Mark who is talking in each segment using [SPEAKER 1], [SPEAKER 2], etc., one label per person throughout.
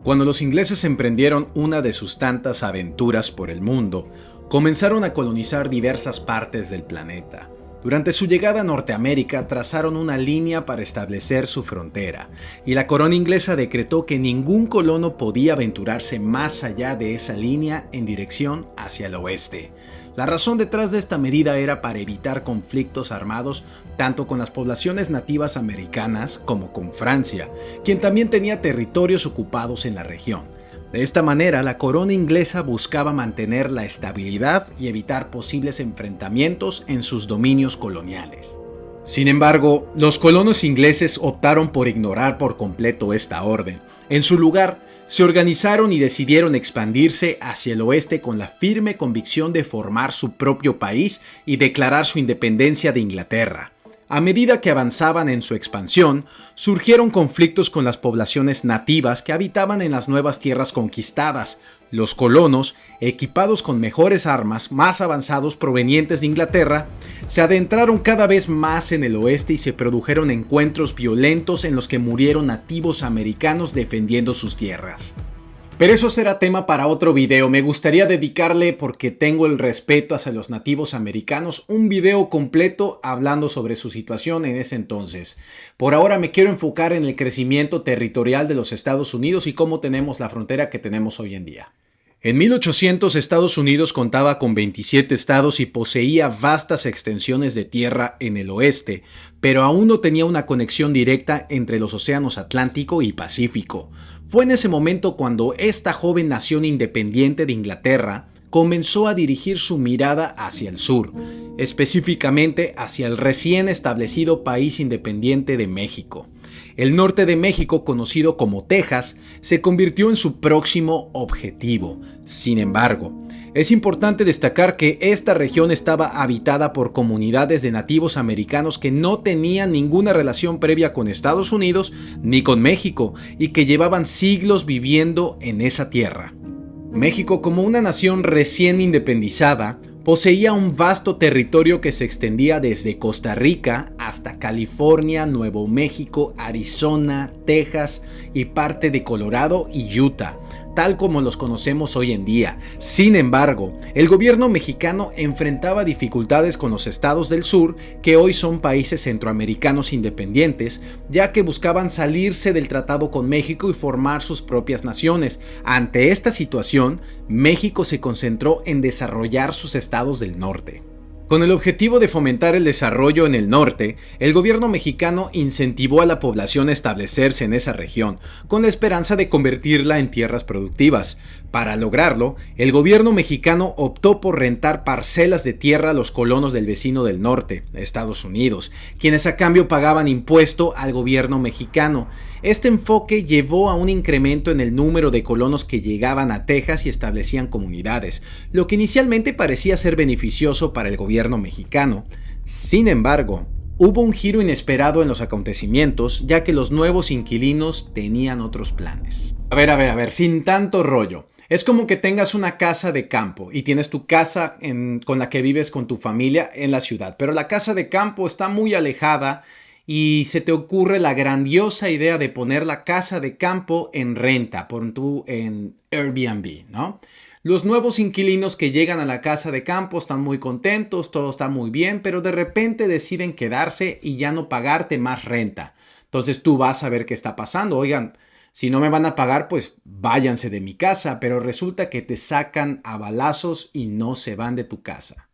[SPEAKER 1] Cuando los ingleses emprendieron una de sus tantas aventuras por el mundo, comenzaron a colonizar diversas partes del planeta. Durante su llegada a Norteamérica trazaron una línea para establecer su frontera, y la corona inglesa decretó que ningún colono podía aventurarse más allá de esa línea en dirección hacia el oeste. La razón detrás de esta medida era para evitar conflictos armados tanto con las poblaciones nativas americanas como con Francia, quien también tenía territorios ocupados en la región. De esta manera, la corona inglesa buscaba mantener la estabilidad y evitar posibles enfrentamientos en sus dominios coloniales. Sin embargo, los colonos ingleses optaron por ignorar por completo esta orden. En su lugar, se organizaron y decidieron expandirse hacia el oeste con la firme convicción de formar su propio país y declarar su independencia de Inglaterra. A medida que avanzaban en su expansión, surgieron conflictos con las poblaciones nativas que habitaban en las nuevas tierras conquistadas. Los colonos, equipados con mejores armas, más avanzados provenientes de Inglaterra, se adentraron cada vez más en el oeste y se produjeron encuentros violentos en los que murieron nativos americanos defendiendo sus tierras. Pero eso será tema para otro video. Me gustaría dedicarle, porque tengo el respeto hacia los nativos americanos, un video completo hablando sobre su situación en ese entonces. Por ahora me quiero enfocar en el crecimiento territorial de los Estados Unidos y cómo tenemos la frontera que tenemos hoy en día. En 1800 Estados Unidos contaba con 27 estados y poseía vastas extensiones de tierra en el oeste, pero aún no tenía una conexión directa entre los océanos Atlántico y Pacífico. Fue en ese momento cuando esta joven nación independiente de Inglaterra comenzó a dirigir su mirada hacia el sur, específicamente hacia el recién establecido país independiente de México. El norte de México, conocido como Texas, se convirtió en su próximo objetivo. Sin embargo, es importante destacar que esta región estaba habitada por comunidades de nativos americanos que no tenían ninguna relación previa con Estados Unidos ni con México y que llevaban siglos viviendo en esa tierra. México, como una nación recién independizada, poseía un vasto territorio que se extendía desde Costa Rica hasta California, Nuevo México, Arizona, Texas y parte de Colorado y Utah, tal como los conocemos hoy en día. Sin embargo, el gobierno mexicano enfrentaba dificultades con los estados del sur, que hoy son países centroamericanos independientes, ya que buscaban salirse del tratado con México y formar sus propias naciones. Ante esta situación, México se concentró en desarrollar sus estados del norte. Con el objetivo de fomentar el desarrollo en el norte, el gobierno mexicano incentivó a la población a establecerse en esa región, con la esperanza de convertirla en tierras productivas. Para lograrlo, el gobierno mexicano optó por rentar parcelas de tierra a los colonos del vecino del norte, Estados Unidos, quienes a cambio pagaban impuesto al gobierno mexicano. Este enfoque llevó a un incremento en el número de colonos que llegaban a Texas y establecían comunidades, lo que inicialmente parecía ser beneficioso para el gobierno mexicano. Sin embargo, hubo un giro inesperado en los acontecimientos, ya que los nuevos inquilinos tenían otros planes. A ver, sin tanto rollo. Es como que tengas una casa de campo y tienes tu casa con la que vives con tu familia en la ciudad, pero la casa de campo está muy alejada y se te ocurre la grandiosa idea de poner la casa de campo en renta, en Airbnb, ¿no? Los nuevos inquilinos que llegan a la casa de campo están muy contentos, todo está muy bien, pero de repente deciden quedarse y ya no pagarte más renta. Entonces tú vas a ver qué está pasando. Oigan, si no me van a pagar, pues váyanse de mi casa, pero resulta que te sacan a balazos y no se van de tu casa.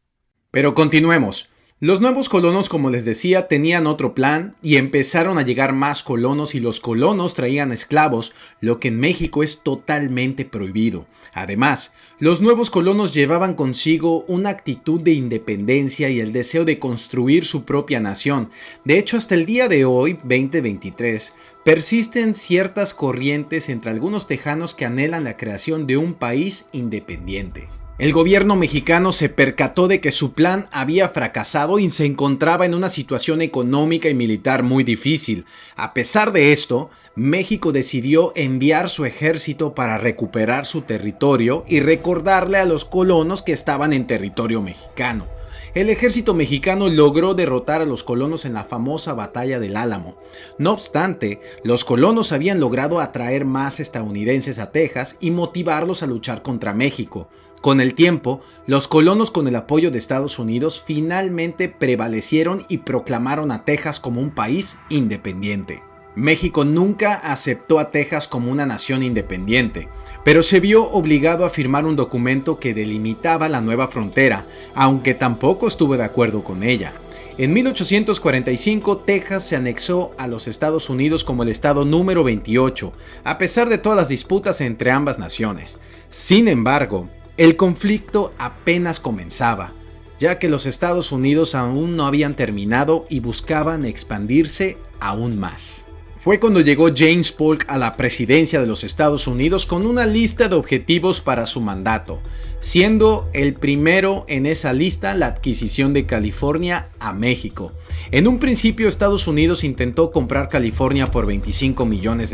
[SPEAKER 1] Pero continuemos. Los nuevos colonos, como les decía, tenían otro plan y empezaron a llegar más colonos, y los colonos traían esclavos, lo que en México es totalmente prohibido. Además, los nuevos colonos llevaban consigo una actitud de independencia y el deseo de construir su propia nación. De hecho, hasta el día de hoy, 2023, persisten ciertas corrientes entre algunos tejanos que anhelan la creación de un país independiente. El gobierno mexicano se percató de que su plan había fracasado y se encontraba en una situación económica y militar muy difícil. A pesar de esto, México decidió enviar su ejército para recuperar su territorio y recordarle a los colonos que estaban en territorio mexicano. El ejército mexicano logró derrotar a los colonos en la famosa batalla del Álamo. No obstante, los colonos habían logrado atraer más estadounidenses a Texas y motivarlos a luchar contra México. Con el tiempo, los colonos, con el apoyo de Estados Unidos, finalmente prevalecieron y proclamaron a Texas como un país independiente. México nunca aceptó a Texas como una nación independiente, pero se vio obligado a firmar un documento que delimitaba la nueva frontera, aunque tampoco estuvo de acuerdo con ella. En 1845, Texas se anexó a los Estados Unidos como el estado número 28, a pesar de todas las disputas entre ambas naciones. Sin embargo, el conflicto apenas comenzaba, ya que los Estados Unidos aún no habían terminado y buscaban expandirse aún más. Fue cuando llegó James Polk a la presidencia de los Estados Unidos con una lista de objetivos para su mandato, siendo el primero en esa lista la adquisición de California a México. En un principio, Estados Unidos intentó comprar California por $25 millones,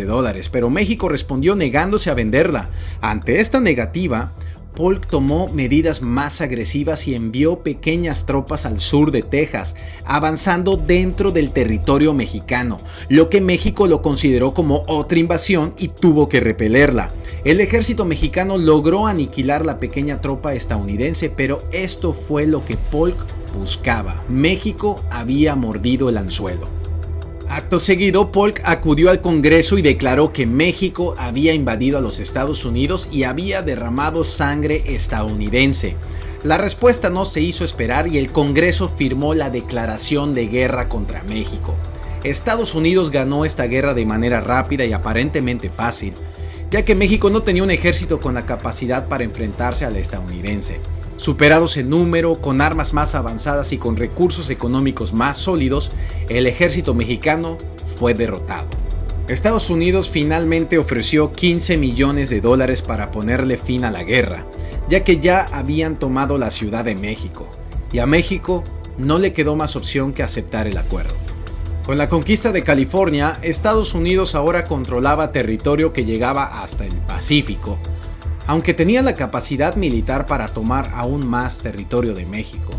[SPEAKER 1] pero México respondió negándose a venderla. Ante esta negativa, Polk tomó medidas más agresivas y envió pequeñas tropas al sur de Texas, avanzando dentro del territorio mexicano, lo que México lo consideró como otra invasión y tuvo que repelerla. El ejército mexicano logró aniquilar la pequeña tropa estadounidense, pero esto fue lo que Polk buscaba. México había mordido el anzuelo. Acto seguido, Polk acudió al Congreso y declaró que México había invadido a los Estados Unidos y había derramado sangre estadounidense. La respuesta no se hizo esperar y el Congreso firmó la declaración de guerra contra México. Estados Unidos ganó esta guerra de manera rápida y aparentemente fácil, ya que México no tenía un ejército con la capacidad para enfrentarse al estadounidense. Superados en número, con armas más avanzadas y con recursos económicos más sólidos, el ejército mexicano fue derrotado. Estados Unidos finalmente ofreció $15 millones para ponerle fin a la guerra, ya que ya habían tomado la Ciudad de México, y a México no le quedó más opción que aceptar el acuerdo. Con la conquista de California, Estados Unidos ahora controlaba territorio que llegaba hasta el Pacífico, aunque tenía la capacidad militar para tomar aún más territorio de México.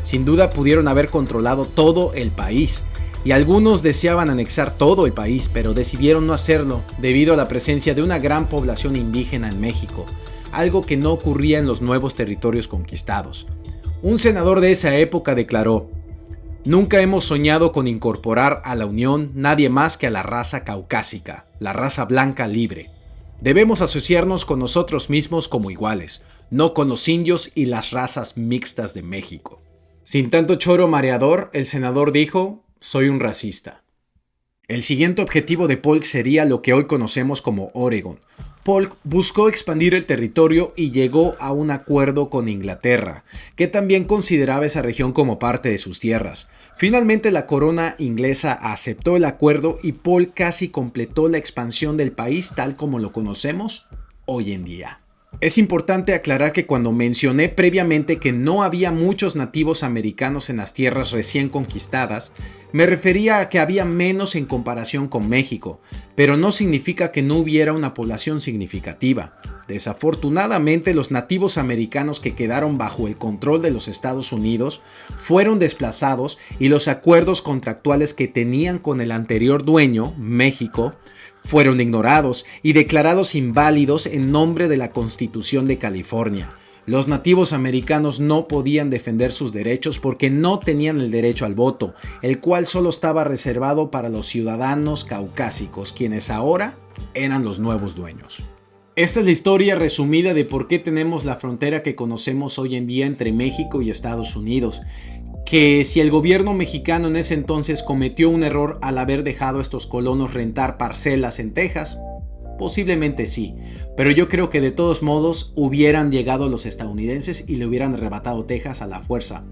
[SPEAKER 1] Sin duda pudieron haber controlado todo el país, y algunos deseaban anexar todo el país, pero decidieron no hacerlo debido a la presencia de una gran población indígena en México, algo que no ocurría en los nuevos territorios conquistados. Un senador de esa época declaró: "Nunca hemos soñado con incorporar a la Unión nadie más que a la raza caucásica, la raza blanca libre. Debemos asociarnos con nosotros mismos como iguales, no con los indios y las razas mixtas de México". Sin tanto choro mareador, el senador dijo: "Soy un racista". El siguiente objetivo de Polk sería lo que hoy conocemos como Oregón. Polk buscó expandir el territorio y llegó a un acuerdo con Inglaterra, que también consideraba esa región como parte de sus tierras. Finalmente, la corona inglesa aceptó el acuerdo y Polk casi completó la expansión del país tal como lo conocemos hoy en día. Es importante aclarar que cuando mencioné previamente que no había muchos nativos americanos en las tierras recién conquistadas, me refería a que había menos en comparación con México, pero no significa que no hubiera una población significativa. Desafortunadamente, los nativos americanos que quedaron bajo el control de los Estados Unidos fueron desplazados y los acuerdos contractuales que tenían con el anterior dueño, México, fueron ignorados y declarados inválidos en nombre de la Constitución de California. Los nativos americanos no podían defender sus derechos porque no tenían el derecho al voto, el cual solo estaba reservado para los ciudadanos caucásicos, quienes ahora eran los nuevos dueños. Esta es la historia resumida de por qué tenemos la frontera que conocemos hoy en día entre México y Estados Unidos. Que si el gobierno mexicano en ese entonces cometió un error al haber dejado a estos colonos rentar parcelas en Texas, posiblemente sí, pero yo creo que de todos modos hubieran llegado los estadounidenses y le hubieran arrebatado Texas a la fuerza.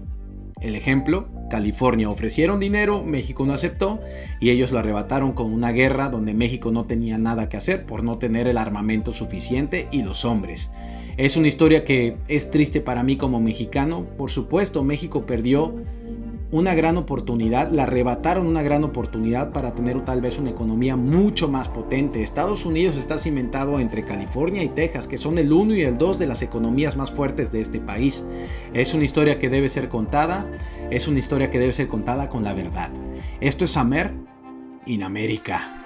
[SPEAKER 1] El ejemplo: California ofrecieron dinero, México no aceptó y ellos lo arrebataron con una guerra donde México no tenía nada que hacer por no tener el armamento suficiente y los hombres. Es una historia que es triste para mí como mexicano. Por supuesto, México perdió una gran oportunidad, le arrebataron una gran oportunidad para tener tal vez una economía mucho más potente. Estados Unidos está cimentado entre California y Texas, que son el 1 y el 2 de las economías más fuertes de este país. Es una historia que debe ser contada, es una historia que debe ser contada con la verdad. Esto es Amer in América.